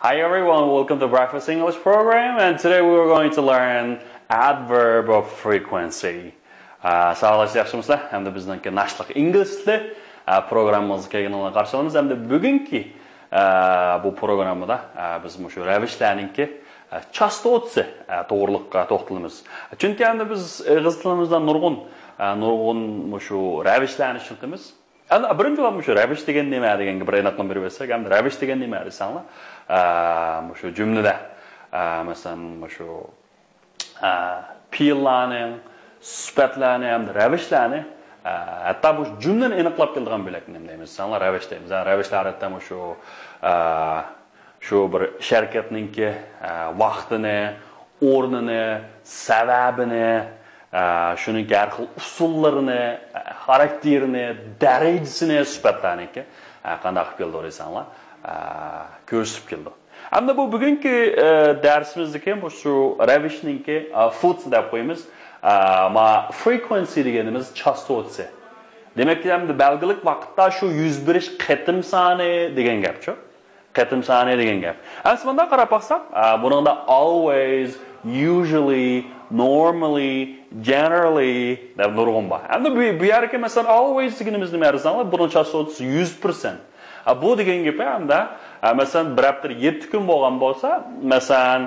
Hi everyone, welcome to Breakfast English program, and today we are going to learn adverb of frequency. Sağolasiz yaxshimizlar? Hamda bizningki nashliq ingliz tili programmamizga kelganlarni qarshi olamiz. Hamda bugungi bu programmada biz shu ravishlarningki chastotasi to'g'riliqqa to'xtalamiz. Chunki hamda biz ingliz tilimizdan nurg'un shu ravishlarni tushunamiz. Birinchi bo'lib shu ravish degan nima deganga bir aniqlik berib bersak, hamda ravish degan nima desanglar, shu jumlada masalan shu fe'llarning, sifatlarning hamda ravishlarni hatto bu jumlani aniqlab keladigan bo'lak nima deymiz, desanglar ravish deymiz. Ravishlar hatto shu bir sharkatningki vaqtini, o'rnini, sababini, shuning har xil usullarini, xarakterini, darajasini sifatlarniki qanday qilib keldi desanglar, ko'rsatib keldi. Hamda bu bugungi darsimizda ham shu ravishninki foods deb qo'yamiz. Frequency deganimiz chastotasi. Demakki hamda belgilik vaqtda shu yuz berish qatim soni degan gapchi. Qatim soni degan gap. Aslida qarab baqsak, buningda always, usually, normally, generally deb nurg'un bor. Hamda bu yerga masalan always deganimiz nima desanglar, buning chastotasi 100%. Bu degan gap hamda masalan bir hafta 7 kun bo'lgan bo'lsa, masalan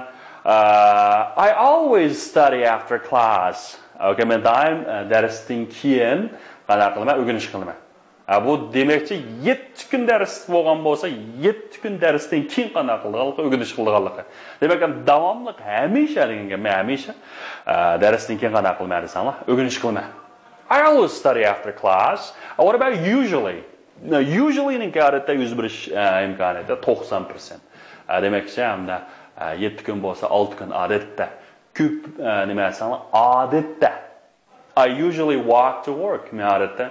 I always study after class. Okay, men doim darsdan keyin qanday qilaman, o'rganish qilaman. Bu demakchi 7 kun dars bo'lgan bo'lsa, 7 kun darsdan keyin qanday qilganligi, o'rganish qilganligi. Demak ham davomli hamisha degan gap, men hamisha darsdan keyin qanday qilmayman desanglar, o'rganish qilaman. I always study after class. What about usually? Now, usually ning odatda yuz berish imkoniyati 90%. Demakchi hamda 7 kun bo'lsa 6 kun odatda. Ko'p nima desanglar, odatda. I usually walk to work. Men odatda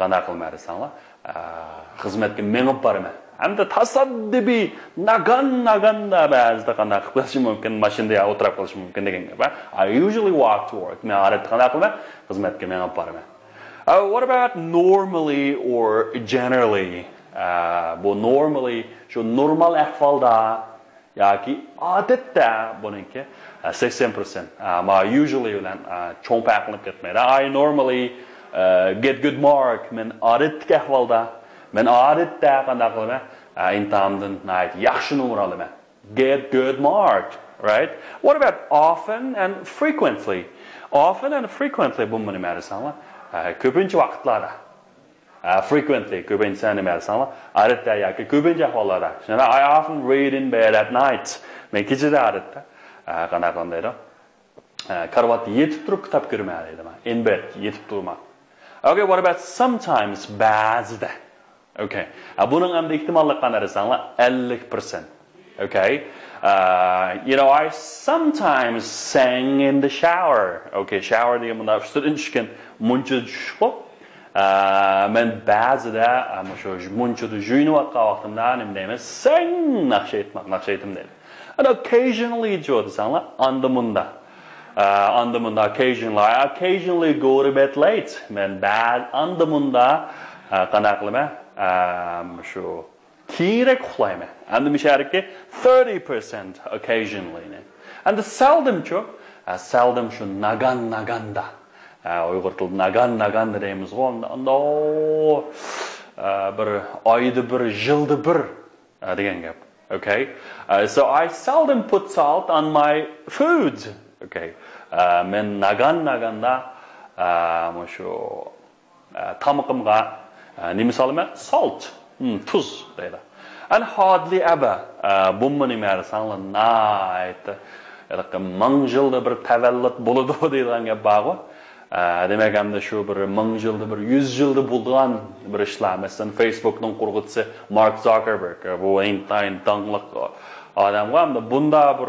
qanday qilmayman desanglar, xizmatga menib boraman. Hamda tasaddibiy naganda ba'zida qanday qilish mumkin, mashinada o'tirib qolish mumkin degan gap. I usually walk to work. Men odatda qanday qilmayman, xizmatga menib boraman. What about normally or generally? Bu normally shu normal ahvolda yoki odatda buningki 80%. Usually bilan cho'ng farqlanib ketmaydi. I normally get good mark. Men odatda ahvolda, men odatda qanday qilaman? Imtihondan yaxshi nomer olaman. Get good mark, right? What about often and frequently? Often and frequently bu nima desanglar? Ko'pincha vaqtlarda. Frequently ko'pincha nima desanglar? Odatda yoki ko'pincha ahvollarda. I often read in bed at night. Men kechada odatda qanday qilmaydi? Karvat yetib turib kitob ko'rmaydi. In bed yetib turma. Okay, what about sometimes, ba'zida? Okay. Buning ham ehtimollik qanday desanglar? 50%. Okay. I sometimes sang in the shower. Okay, shower degan bunda ustidan tushgan muncha tushib, men ba'zida shu munchada juyinayotgan vaqtimda nima deymiz? Sang naqsh aytdim deydi. And occasionally desanglar, andamunda. Occasionally go to bed late. Men andamunda qanday qilaman? Shu keyinroq uxlayman. And the 30% occasionally. And the seldom shu naganda. Uyg'ur tilida naganda deymiz qo'yda. Bir oyda bir, yilda bir degan gap. Okay? So I seldom put salt on my food. Okay. Men naganda shu tamuqimga nima solaman? Salt. Tuz deydi. And hardly ever. Bu nima desanglar, night. Yoki 1000 yilda bir tavallud bo'ladi deydigan gap bor. Demak hamda shu bir 1000 yilda bir 100 yilda bo'lgan bir ishlar. Masalan, Facebookning qurg'uvchisi Mark Zuckerberg, bu eng tanqliq odam hamda bunda bir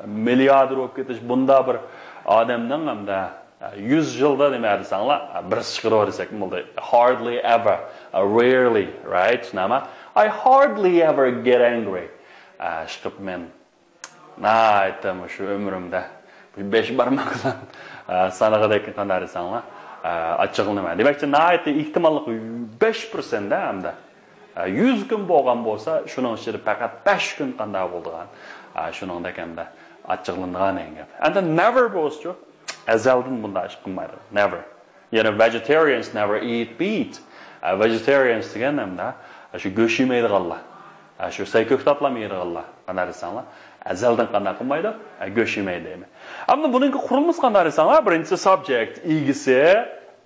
milliarder bo'lib ketish, bunda bir odamning hamda 100 yilda nima desanglar, bir chiqirib desak bo'ldi. Hardly ever, rarely, right? Nima? I hardly ever get angry. Chiqib men aytam shu umrimda 5 barmoqdan sanag'idek qanday desanglar, achchig'lanaman. Demakchi, ehtimollik 5% da hamda 100 kun bo'lgan bo'lsa, shuning ichida faqat 5 kun qanday bo'lgan. Shuningdek endi achchiqlangan gap. Endi never bo'lsa, azaldan bunday ish qilmaydi. Never. Yana vegetarians never eat meat. Vegetarians degan hamda shu go'sht yemaydiganlar. Shu sayko'k tatlamaydiganlar. Qanday desanlar, azaldan qanday qilmaydi? Go'sht yemaydi. Ammo buning qurilmasi qanday desanlar, birinchi subject egisi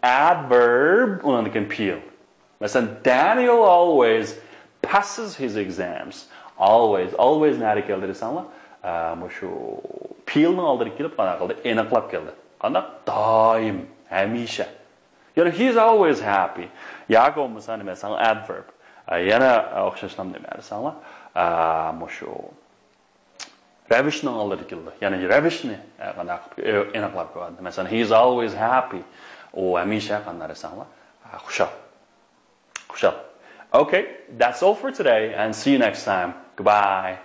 adverb undan peel. Masalan, Daniel always passes his exams. Always nari keldi desanlar, shu peelning oldiga kelib qana qildi, aniqlab keldi. Qanday? Doim, hamisha. You know, he's always happy. Yago masalan adverb. Yana o'xshashlam demaysanlar. Shu ravishning oldiga keldi. Ya'ni ravishni qanday qilib aniqlab qo'yadi. Masalan, he's always happy. O hamisha qanday desanlar? Xushal. Okay, that's all for today and see you next time. Goodbye.